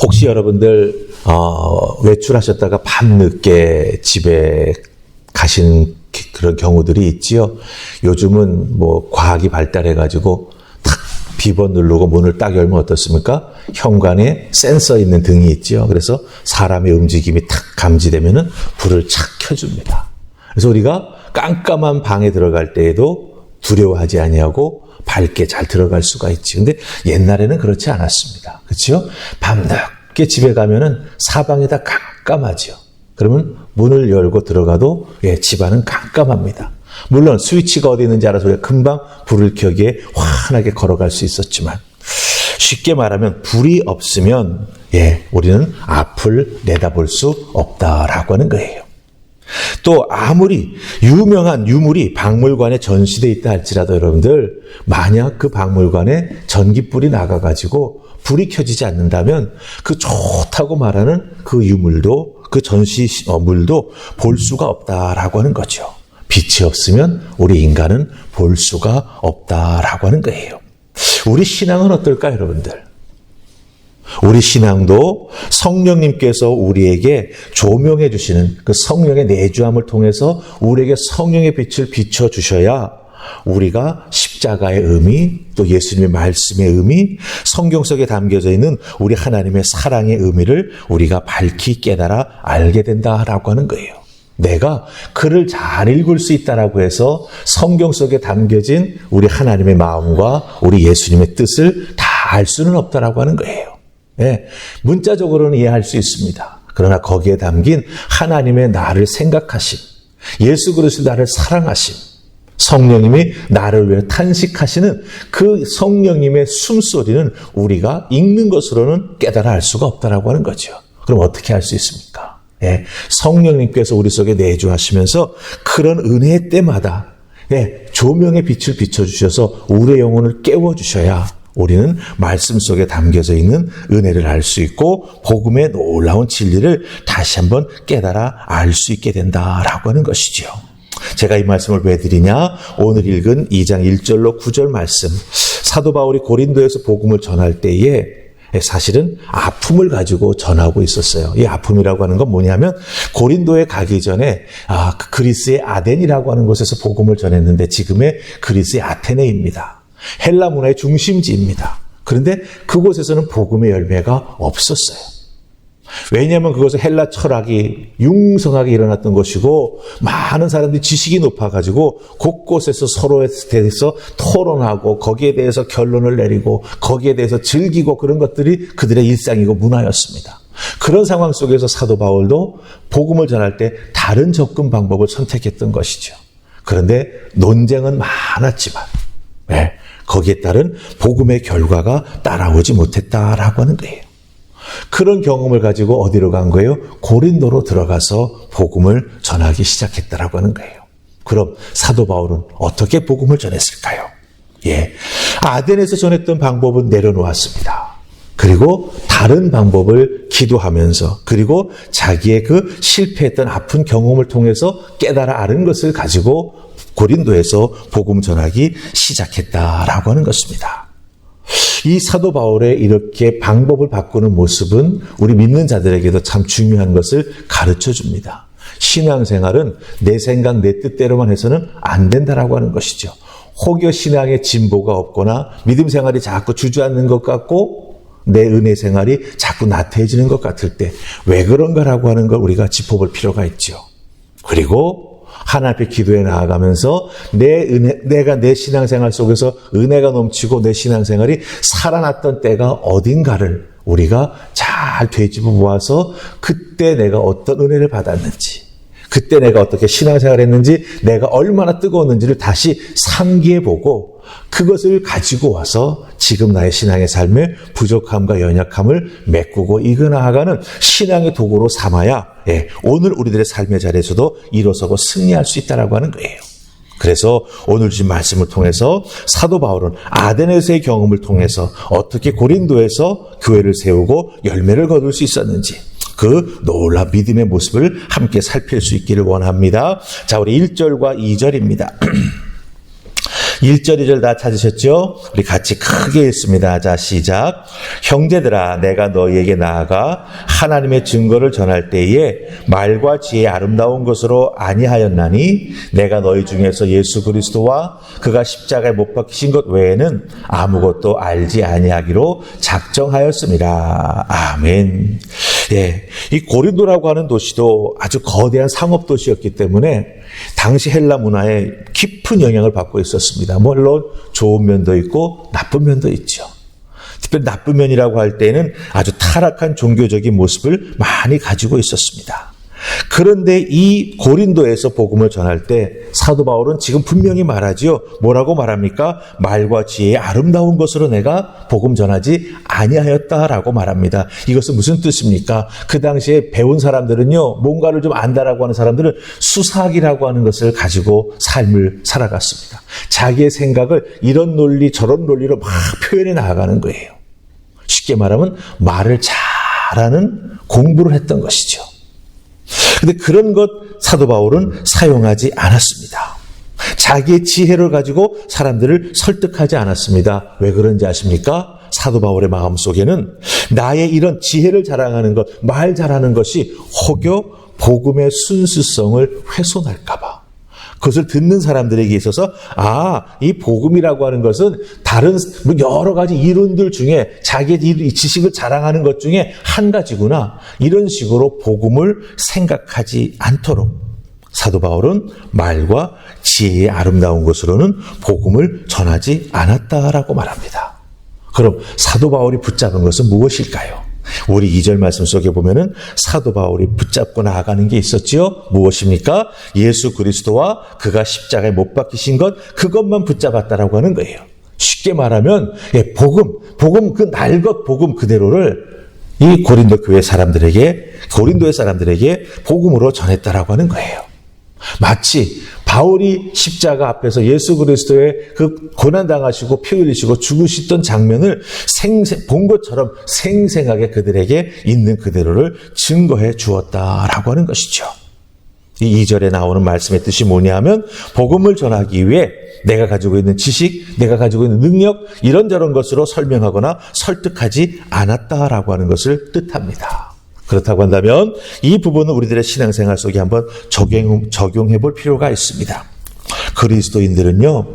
혹시 여러분들 외출하셨다가 밤늦게 집에 가시는 그런 경우들이 있지요. 요즘은 뭐 과학이 발달해가지고 탁 비번 누르고 문을 딱 열면 어떻습니까? 현관에 센서 있는 등이 있지요. 그래서 사람의 움직임이 탁 감지되면은 불을 착 켜줍니다. 그래서 우리가 깜깜한 방에 들어갈 때에도 두려워하지 아니하고 밝게 잘 들어갈 수가 있지. 근데 옛날에는 그렇지 않았습니다. 그렇죠? 밤늦게 집에 가면은 사방이 다 깜깜하죠. 그러면 문을 열고 들어가도 집안은 깜깜합니다. 물론 스위치가 어디 있는지 알아서 우리가 금방 불을 켜기에 환하게 걸어갈 수 있었지만 쉽게 말하면 불이 없으면 우리는 앞을 내다볼 수 없다라고 하는 거예요. 또 아무리 유명한 유물이 박물관에 전시되어 있다 할지라도 여러분들 만약 그 박물관에 전기불이 나가가지고 불이 켜지지 않는다면 그 좋다고 말하는 그 유물도 그 전시물도 볼 수가 없다라고 하는 거죠. 빛이 없으면 우리 인간은 볼 수가 없다라고 하는 거예요. 우리 신앙은 어떨까요, 여러분들? 우리 신앙도 성령님께서 우리에게 조명해 주시는 그 성령의 내주함을 통해서 우리에게 성령의 빛을 비춰 주셔야 우리가 십자가의 의미, 또 예수님의 말씀의 의미, 성경 속에 담겨져 있는 우리 하나님의 사랑의 의미를 우리가 밝히 깨달아 알게 된다라고 하는 거예요. 내가 글을 잘 읽을 수 있다라고 해서 성경 속에 담겨진 우리 하나님의 마음과 우리 예수님의 뜻을 다 알 수는 없다라고 하는 거예요. 문자적으로는 이해할 수 있습니다. 그러나 거기에 담긴 하나님의 나를 생각하심, 예수 그리스도 나를 사랑하심, 성령님이 나를 위해 탄식하시는 그 성령님의 숨소리는 우리가 읽는 것으로는 깨달아 알 수가 없다라고 하는 거죠. 그럼 어떻게 할 수 있습니까? 성령님께서 우리 속에 내주하시면서 그런 은혜의 때마다 조명의 빛을 비춰주셔서 우리의 영혼을 깨워주셔야 우리는 말씀 속에 담겨져 있는 은혜를 알 수 있고 복음의 놀라운 진리를 다시 한번 깨달아 알 수 있게 된다라고 하는 것이죠. 제가 이 말씀을 왜 드리냐? 오늘 읽은 2장 1절로 9절 말씀, 사도 바울이 고린도에서 복음을 전할 때에 사실은 아픔을 가지고 전하고 있었어요. 이 아픔이라고 하는 건 뭐냐면 고린도에 가기 전에 그리스의 아덴이라고 하는 곳에서 복음을 전했는데 지금의 그리스의 아테네입니다. 헬라 문화의 중심지입니다. 그런데 그곳에서는 복음의 열매가 없었어요. 왜냐하면 그것은 헬라 철학이 융성하게 일어났던 것이고 많은 사람들이 지식이 높아가지고 곳곳에서 서로에 대해서 토론하고 거기에 대해서 결론을 내리고 거기에 대해서 즐기고 그런 것들이 그들의 일상이고 문화였습니다. 그런 상황 속에서 사도 바울도 복음을 전할 때 다른 접근 방법을 선택했던 것이죠. 그런데 논쟁은 많았지만 거기에 따른 복음의 결과가 따라오지 못했다라고 하는 거예요. 그런 경험을 가지고 어디로 간 거예요? 고린도로 들어가서 복음을 전하기 시작했다라고 하는 거예요. 그럼 사도 바울은 어떻게 복음을 전했을까요? 아덴에서 전했던 방법은 내려놓았습니다. 그리고 다른 방법을 기도하면서 그리고 자기의 그 실패했던 아픈 경험을 통해서 깨달아 아는 것을 가지고 고린도에서 복음 전하기 시작했다라고 하는 것입니다. 이 사도 바울의 이렇게 방법을 바꾸는 모습은 우리 믿는 자들에게도 참 중요한 것을 가르쳐 줍니다. 신앙생활은 내 생각, 내 뜻대로만 해서는 안 된다라고 하는 것이죠. 혹여 신앙의 진보가 없거나 믿음 생활이 자꾸 주저앉는 것 같고 내 은혜 생활이 자꾸 나태해지는 것 같을 때 왜 그런가라고 하는 걸 우리가 짚어볼 필요가 있죠. 그리고 하나님 앞에 기도해 나아가면서 내가 내 신앙생활 속에서 은혜가 넘치고 내 신앙생활이 살아났던 때가 어딘가를 우리가 잘 되짚어 보아서 그때 내가 어떤 은혜를 받았는지, 그때 내가 어떻게 신앙생활을 했는지, 내가 얼마나 뜨거웠는지를 다시 상기해 보고 그것을 가지고 와서 지금 나의 신앙의 삶의 부족함과 연약함을 메꾸고 이겨나가는 신앙의 도구로 삼아야 오늘 우리들의 삶의 자리에서도 일어서고 승리할 수 있다라고 하는 거예요. 그래서 오늘 주신 말씀을 통해서 사도 바울은 아덴에서의 경험을 통해서 어떻게 고린도에서 교회를 세우고 열매를 거둘 수 있었는지 그 놀라운 믿음의 모습을 함께 살필 수 있기를 원합니다. 자, 우리 1절과 2절입니다. 1절, 2절 다 찾으셨죠? 우리 같이 크게 읽습니다. 자, 시작. 형제들아, 내가 너희에게 나아가 하나님의 증거를 전할 때에 말과 지혜의 아름다운 것으로 아니하였나니 내가 너희 중에서 예수 그리스도와 그가 십자가에 못 박히신 것 외에는 아무것도 알지 아니하기로 작정하였습니다. 아멘. 예, 이 고린도라고 하는 도시도 아주 거대한 상업 도시였기 때문에 당시 헬라 문화에 깊은 영향을 받고 있었습니다. 물론 좋은 면도 있고 나쁜 면도 있죠. 특별히 나쁜 면이라고 할 때는 아주 타락한 종교적인 모습을 많이 가지고 있었습니다. 그런데 이 고린도에서 복음을 전할 때 사도 바울은 지금 분명히 말하지요. 뭐라고 말합니까? 말과 지혜의 아름다운 것으로 내가 복음 전하지 아니하였다라고 말합니다. 이것은 무슨 뜻입니까? 그 당시에 배운 사람들은요, 뭔가를 좀 안다라고 하는 사람들은 수사학이라고 하는 것을 가지고 삶을 살아갔습니다. 자기의 생각을 이런 논리 저런 논리로 막 표현해 나아가는 거예요. 쉽게 말하면 말을 잘하는 공부를 했던 것이죠. 근데 그런 것 사도 바울은 사용하지 않았습니다. 자기의 지혜를 가지고 사람들을 설득하지 않았습니다. 왜 그런지 아십니까? 사도 바울의 마음속에는 나의 이런 지혜를 자랑하는 것, 말 잘하는 것이 혹여 복음의 순수성을 훼손할까 봐. 그것을 듣는 사람들에게 있어서 이 복음이라고 하는 것은 다른 여러 가지 이론들 중에 자기의 지식을 자랑하는 것 중에 한 가지구나. 이런 식으로 복음을 생각하지 않도록 사도 바울은 말과 지혜의 아름다운 것으로는 복음을 전하지 않았다라고 말합니다. 그럼 사도 바울이 붙잡은 것은 무엇일까요? 우리 2절 말씀 속에 보면은 사도 바울이 붙잡고 나아가는 게 있었지요. 무엇입니까? 예수 그리스도와 그가 십자가에 못 박히신 것, 그것만 붙잡았다라고 하는 거예요. 쉽게 말하면 복음 그 날것 복음 그대로를 이 고린도 교회 사람들에게, 고린도의 사람들에게 복음으로 전했다라고 하는 거예요. 마치 바울이 십자가 앞에서 예수 그리스도의 그 고난당하시고 피 흘리시고 죽으시던 장면을 본 것처럼 생생하게 그들에게 있는 그대로를 증거해 주었다라고 하는 것이죠. 이 2절에 나오는 말씀의 뜻이 뭐냐 하면 복음을 전하기 위해 내가 가지고 있는 지식, 내가 가지고 있는 능력 이런저런 것으로 설명하거나 설득하지 않았다라고 하는 것을 뜻합니다. 그렇다고 한다면 이 부분은 우리들의 신앙생활 속에 한번 적용해 볼 필요가 있습니다. 그리스도인들은요,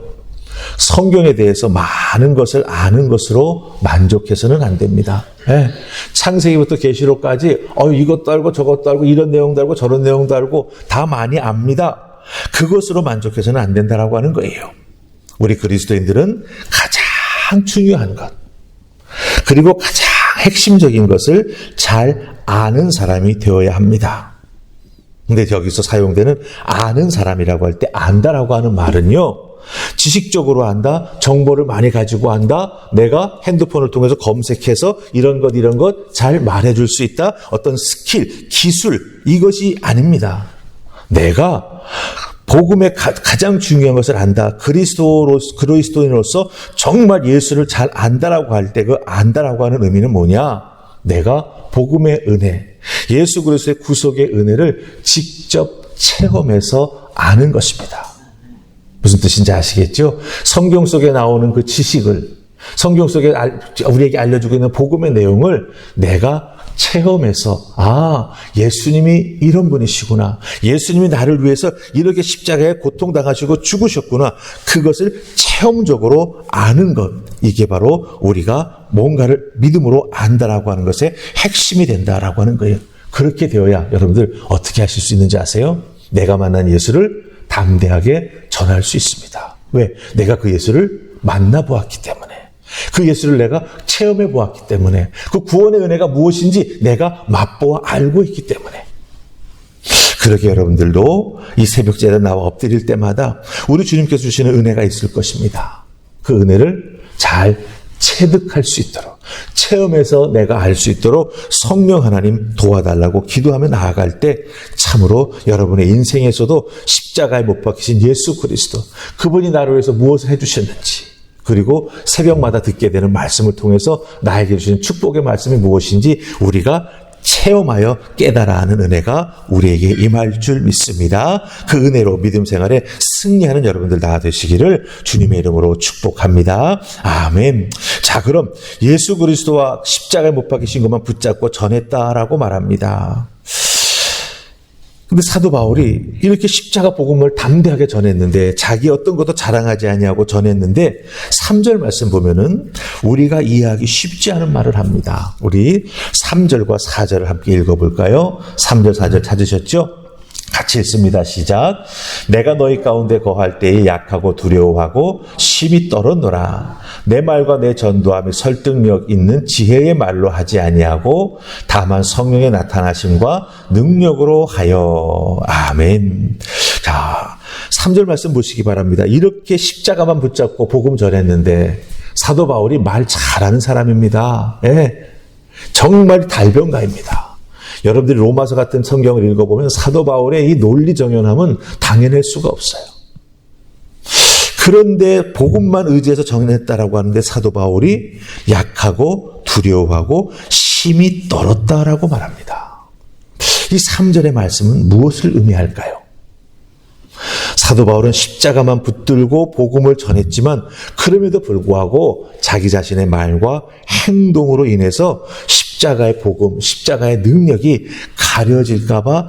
성경에 대해서 많은 것을 아는 것으로 만족해서는 안 됩니다. 네. 창세기부터 계시록까지 이것도 알고 저것도 알고 이런 내용도 알고 저런 내용도 알고 다 많이 압니다. 그것으로 만족해서는 안 된다라고 하는 거예요. 우리 그리스도인들은 가장 중요한 것, 그리고 가장 핵심적인 것을 잘 아는 사람이 되어야 합니다. 근데 여기서 사용되는 아는 사람이라고 할 때 안다라고 하는 말은요, 지식적으로 안다, 정보를 많이 가지고 안다, 내가 핸드폰을 통해서 검색해서 이런 것 잘 말해줄 수 있다, 어떤 스킬, 기술, 이것이 아닙니다. 내가 복음의 가장 중요한 것을 안다, 그리스도인으로서 정말 예수를 잘 안다라고 할 때 그 안다라고 하는 의미는 뭐냐? 내가 복음의 은혜, 예수 그리스도의 구속의 은혜를 직접 체험해서 아는 것입니다. 무슨 뜻인지 아시겠죠? 성경 속에 나오는 그 지식을, 성경 속에 우리에게 알려주고 있는 복음의 내용을 내가 체험해서 예수님이 이런 분이시구나, 예수님이 나를 위해서 이렇게 십자가에 고통당하시고 죽으셨구나, 그것을 체험적으로 아는 것, 이게 바로 우리가 뭔가를 믿음으로 안다라고 하는 것의 핵심이 된다라고 하는 거예요. 그렇게 되어야 여러분들 어떻게 하실 수 있는지 아세요? 내가 만난 예수를 담대하게 전할 수 있습니다. 왜? 내가 그 예수를 만나보았기 때문에, 그 예수를 내가 체험해 보았기 때문에, 그 구원의 은혜가 무엇인지 내가 맛보아 알고 있기 때문에. 그렇게 여러분들도 이 새벽제에 나와 엎드릴 때마다 우리 주님께서 주시는 은혜가 있을 것입니다. 그 은혜를 잘 체득할 수 있도록, 체험해서 내가 알 수 있도록 성령 하나님 도와달라고 기도하며 나아갈 때 참으로 여러분의 인생에서도 십자가에 못 박히신 예수 그리스도, 그분이 나를 위해서 무엇을 해주셨는지, 그리고 새벽마다 듣게 되는 말씀을 통해서 나에게 주시는 축복의 말씀이 무엇인지 우리가 체험하여 깨달아 하는 은혜가 우리에게 임할 줄 믿습니다. 그 은혜로 믿음 생활에 승리하는 여러분들 다 되시기를 주님의 이름으로 축복합니다. 아멘. 자, 그럼 예수 그리스도와 십자가에 못 박히신 것만 붙잡고 전했다라고 말합니다. 근데 사도 바울이 이렇게 십자가 복음을 담대하게 전했는데, 자기 어떤 것도 자랑하지 아니하고 전했는데 3절 말씀 보면은 우리가 이해하기 쉽지 않은 말을 합니다. 우리 3절과 4절을 함께 읽어볼까요? 3절 4절 찾으셨죠? 같이 읽습니다. 시작. 내가 너희 가운데 거할 때에 약하고 두려워하고 심히 떨었노라. 내 말과 내 전도함이 설득력 있는 지혜의 말로 하지 아니하고 다만 성령의 나타나심과 능력으로 하여. 아멘. 자, 3절 말씀 보시기 바랍니다. 이렇게 십자가만 붙잡고 복음 전했는데 사도 바울이 말 잘하는 사람입니다. 예, 정말 달변가입니다. 여러분들이 로마서 같은 성경을 읽어보면 사도 바울의 이 논리정연함은 당연할 수가 없어요. 그런데 복음만 의지해서 전했다라고 하는데 사도 바울이 약하고 두려워하고 심히 떨었다라고 말합니다. 이 3절의 말씀은 무엇을 의미할까요? 사도 바울은 십자가만 붙들고 복음을 전했지만 그럼에도 불구하고 자기 자신의 말과 행동으로 인해서 십자가의 복음, 십자가의 능력이 가려질까 봐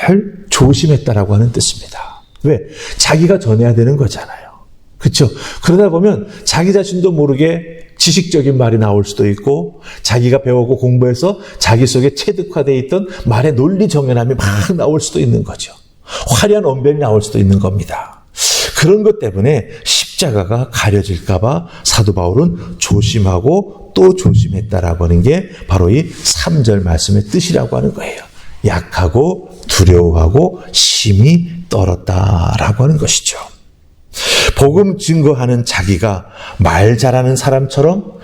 늘 조심했다라고 하는 뜻입니다. 왜? 자기가 전해야 되는 거잖아요. 그렇죠? 그러다 보면 자기 자신도 모르게 지식적인 말이 나올 수도 있고, 자기가 배우고 공부해서 자기 속에 체득화되어 있던 말의 논리 정연함이 막 나올 수도 있는 거죠. 화려한 언변이 나올 수도 있는 겁니다. 그런 것 때문에 십자가가 가려질까 봐 사도 바울은 조심하고 또 조심했다라고 하는 게 바로 이 3절 말씀의 뜻이라고 하는 거예요. 약하고 두려워하고 심히 떨었다라고 하는 것이죠. 복음 증거하는 자기가 말 잘하는 사람처럼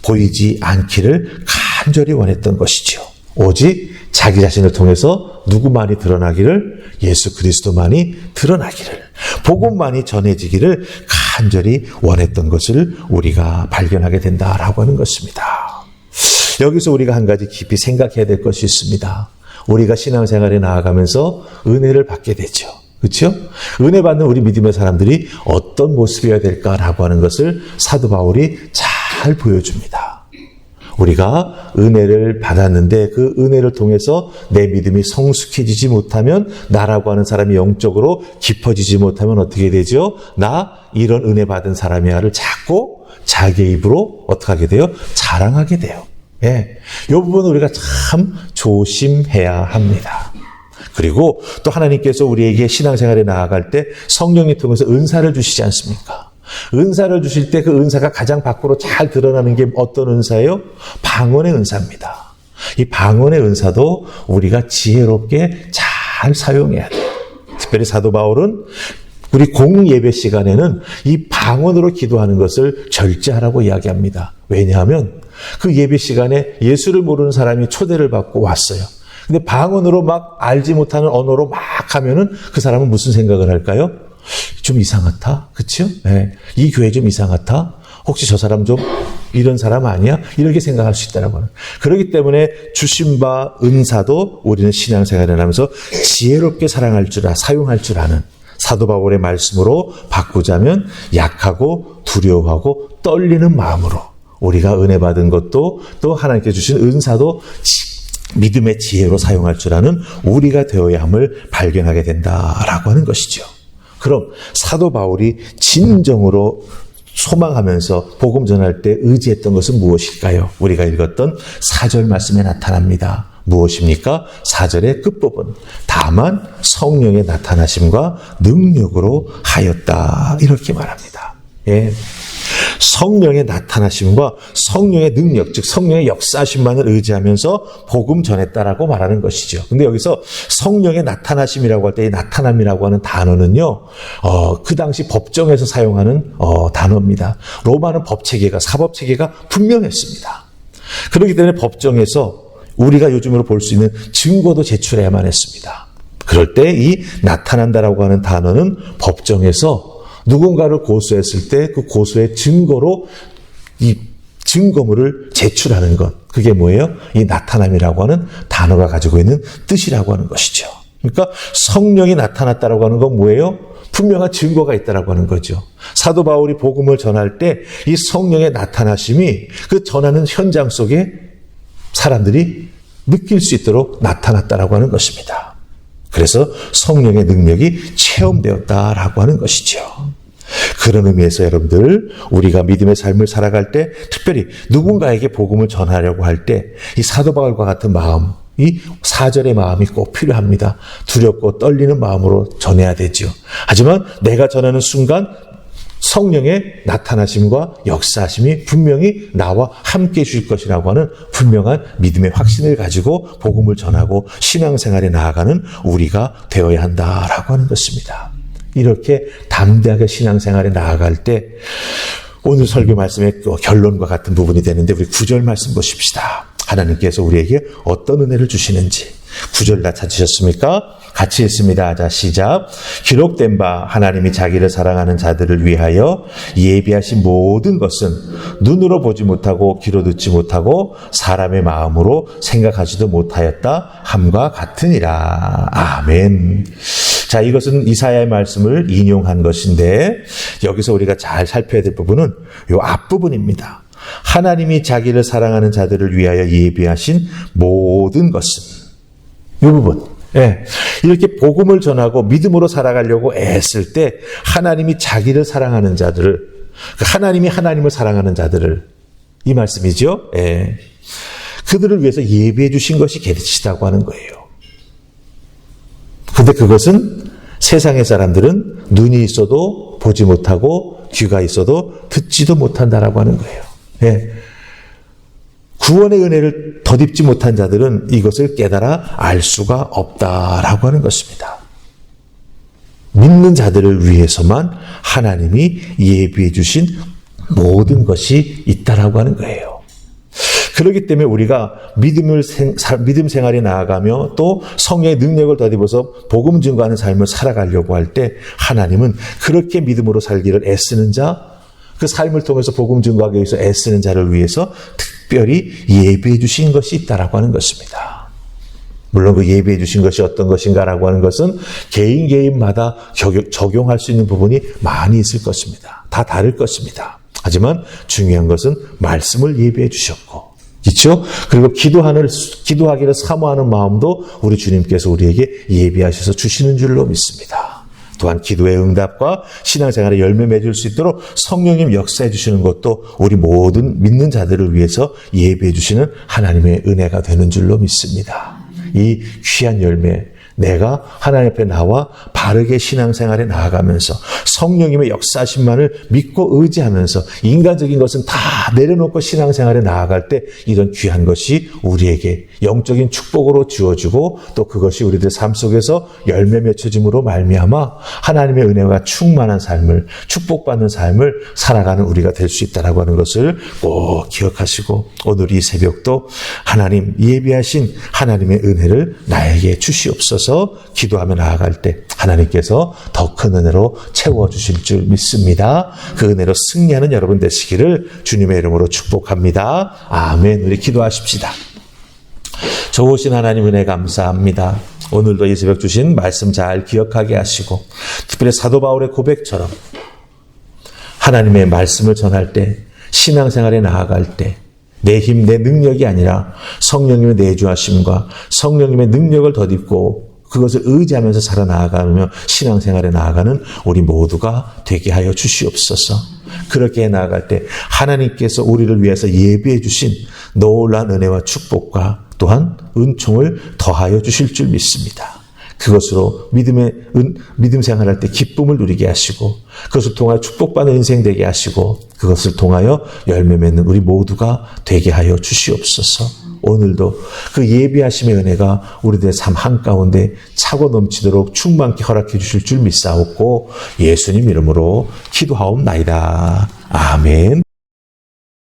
보이지 않기를 간절히 원했던 것이죠. 오직 자기 자신을 통해서 누구만이 드러나기를, 예수 그리스도만이 드러나기를, 복음만이 전해지기를 간절히 원했던 것을 우리가 발견하게 된다라고 하는 것입니다. 여기서 우리가 한 가지 깊이 생각해야 될 것이 있습니다. 우리가 신앙생활에 나아가면서 은혜를 받게 되죠. 그렇죠? 은혜 받는 우리 믿음의 사람들이 어떤 모습이어야 될까라고 하는 것을 사도 바울이 잘 보여줍니다. 우리가 은혜를 받았는데 그 은혜를 통해서 내 믿음이 성숙해지지 못하면, 나라고 하는 사람이 영적으로 깊어지지 못하면 어떻게 되죠? 나 이런 은혜 받은 사람이야를 자꾸 자기의 입으로 어떻게 하게 돼요? 자랑하게 돼요. 예, 이 부분은 우리가 참 조심해야 합니다. 그리고 또 하나님께서 우리에게 신앙생활에 나아갈 때 성령이 통해서 은사를 주시지 않습니까? 은사를 주실 때 그 은사가 가장 밖으로 잘 드러나는 게 어떤 은사예요? 방언의 은사입니다. 이 방언의 은사도 우리가 지혜롭게 잘 사용해야 돼요. 특별히 사도 바울은 우리 공예배 시간에는 이 방언으로 기도하는 것을 절제하라고 이야기합니다. 왜냐하면 그 예배 시간에 예수를 모르는 사람이 초대를 받고 왔어요. 근데 방언으로 막 알지 못하는 언어로 막 하면은 그 사람은 무슨 생각을 할까요? 좀 이상하다. 그렇죠? 네. 이 교회 좀 이상하다. 혹시 저 사람 좀 이런 사람 아니야? 이렇게 생각할 수 있다라고 하는. 그렇기 때문에 주신 바 은사도 우리는 신앙생활을 하면서 지혜롭게 사용할 줄 아는 사도 바울의 말씀으로 바꾸자면 약하고 두려워하고 떨리는 마음으로 우리가 은혜 받은 것도 또 하나님께 주신 은사도 믿음의 지혜로 사용할 줄 아는 우리가 되어야 함을 발견하게 된다라고 하는 것이죠. 그럼 사도 바울이 진정으로 소망하면서 복음 전할 때 의지했던 것은 무엇일까요? 우리가 읽었던 4절 말씀에 나타납니다. 무엇입니까? 4절의 끝부분. 다만 성령의 나타나심과 능력으로 하였다. 이렇게 말합니다. 예. 성령의 나타나심과 성령의 능력, 즉 성령의 역사하심만을 의지하면서 복음 전했다라고 말하는 것이죠. 근데 여기서 성령의 나타나심이라고 할 때 이 나타남이라고 하는 단어는요, 그 당시 법정에서 사용하는 단어입니다. 로마는 법체계가, 사법체계가 분명했습니다. 그렇기 때문에 법정에서 우리가 요즘으로 볼 수 있는 증거도 제출해야만 했습니다. 그럴 때 이 나타난다라고 하는 단어는 법정에서 누군가를 고소했을 때 그 고소의 증거로 이 증거물을 제출하는 것. 그게 뭐예요? 이 나타남이라고 하는 단어가 가지고 있는 뜻이라고 하는 것이죠. 그러니까 성령이 나타났다라고 하는 건 뭐예요? 분명한 증거가 있다라고 하는 거죠. 사도 바울이 복음을 전할 때 이 성령의 나타나심이 그 전하는 현장 속에 사람들이 느낄 수 있도록 나타났다라고 하는 것입니다. 그래서 성령의 능력이 체험되었다라고 하는 것이죠. 그런 의미에서 여러분들, 우리가 믿음의 삶을 살아갈 때, 특별히 누군가에게 복음을 전하려고 할 때 이 사도 바울과 같은 마음, 이 사절의 마음이 꼭 필요합니다. 두렵고 떨리는 마음으로 전해야 되죠. 하지만 내가 전하는 순간 성령의 나타나심과 역사하심이 분명히 나와 함께 해주실 것이라고 하는 분명한 믿음의 확신을 가지고 복음을 전하고 신앙생활에 나아가는 우리가 되어야 한다라고 하는 것입니다. 이렇게 담대하게 신앙생활에 나아갈 때 오늘 설교 말씀의 결론과 같은 부분이 되는데, 우리 9절 말씀 보십시다. 하나님께서 우리에게 어떤 은혜를 주시는지. 9절 다 찾으셨습니까? 같이 읽습니다. 자, 시작. 기록된 바 하나님이 자기를 사랑하는 자들을 위하여 예비하신 모든 것은 눈으로 보지 못하고 귀로 듣지 못하고 사람의 마음으로 생각하지도 못하였다 함과 같으니라. 아멘. 자, 이것은 이사야의 말씀을 인용한 것인데, 여기서 우리가 잘 살펴야 될 부분은 이 앞부분입니다. 하나님이 자기를 사랑하는 자들을 위하여 예비하신 모든 것은, 이 부분. 예. 이렇게 복음을 전하고 믿음으로 살아가려고 애쓸 때 하나님이 자기를 사랑하는 자들을, 하나님이 하나님을 사랑하는 자들을, 이 말씀이죠. 예. 그들을 위해서 예비해 주신 것이 계시다고 하는 거예요. 근데 그것은 세상의 사람들은 눈이 있어도 보지 못하고 귀가 있어도 듣지도 못한다라고 하는 거예요. 예. 구원의 은혜를 덧입지 못한 자들은 이것을 깨달아 알 수가 없다라고 하는 것입니다. 믿는 자들을 위해서만 하나님이 예비해 주신 모든 것이 있다라고 하는 거예요. 그렇기 때문에 우리가 믿음 생활에 나아가며 또 성령의 능력을 덧입어서 복음 증거하는 삶을 살아가려고 할 때 하나님은 그렇게 믿음으로 살기를 애쓰는 자, 그 삶을 통해서 복음 증거하기 위해서 애쓰는 자를 위해서 특별히 예비해 주신 것이 있다라고 하는 것입니다. 물론 그 예비해 주신 것이 어떤 것인가라고 하는 것은 개인마다 적용할 수 있는 부분이 많이 있을 것입니다. 다 다를 것입니다. 하지만 중요한 것은 말씀을 예비해 주셨고, 그렇죠? 그리고 기도하기를 사모하는 마음도 우리 주님께서 우리에게 예비하셔서 주시는 줄로 믿습니다. 또한 기도의 응답과 신앙생활에 열매 맺을 수 있도록 성령님 역사해 주시는 것도 우리 모든 믿는 자들을 위해서 예비해 주시는 하나님의 은혜가 되는 줄로 믿습니다. 이 귀한 열매, 내가 하나님 앞에 나와 바르게 신앙생활에 나아가면서 성령님의 역사하심만을 믿고 의지하면서 인간적인 것은 다 내려놓고 신앙생활에 나아갈 때 이런 귀한 것이 우리에게 영적인 축복으로 주어지고, 또 그것이 우리들 삶 속에서 열매 맺혀짐으로 말미암아 하나님의 은혜가 충만한 삶을, 축복받는 삶을 살아가는 우리가 될 수 있다라고 하는 것을 꼭 기억하시고, 오늘 이 새벽도 하나님 예비하신 하나님의 은혜를 나에게 주시옵소서. 기도하며 나아갈 때 하나님께서 더 큰 은혜로 채워주실 줄 믿습니다. 그 은혜로 승리하는 여러분 되시기를 주님의 이름으로 축복합니다. 아멘. 우리 기도하십시다. 좋으신 하나님 은혜 감사합니다. 오늘도 이 새벽 주신 말씀 잘 기억하게 하시고, 특별히 사도 바울의 고백처럼 하나님의 말씀을 전할 때, 신앙생활에 나아갈 때 내 힘, 내 능력이 아니라 성령님의 내주하심과 성령님의 능력을 덧입고 그것을 의지하면서 살아나가며 신앙생활에 나아가는 우리 모두가 되게 하여 주시옵소서. 그렇게 나아갈 때 하나님께서 우리를 위해서 예비해 주신 놀라운 은혜와 축복과 또한 은총을 더하여 주실 줄 믿습니다. 그것으로 믿음 생활할 때 기쁨을 누리게 하시고, 그것을 통하여 축복받는 인생 되게 하시고, 그것을 통하여 열매 맺는 우리 모두가 되게 하여 주시옵소서. 오늘도 그 예비하심의 은혜가 우리들의 삶 한가운데 차고 넘치도록 충만케 허락해 주실 줄 믿사옵고 예수님 이름으로 기도하옵나이다. 아멘.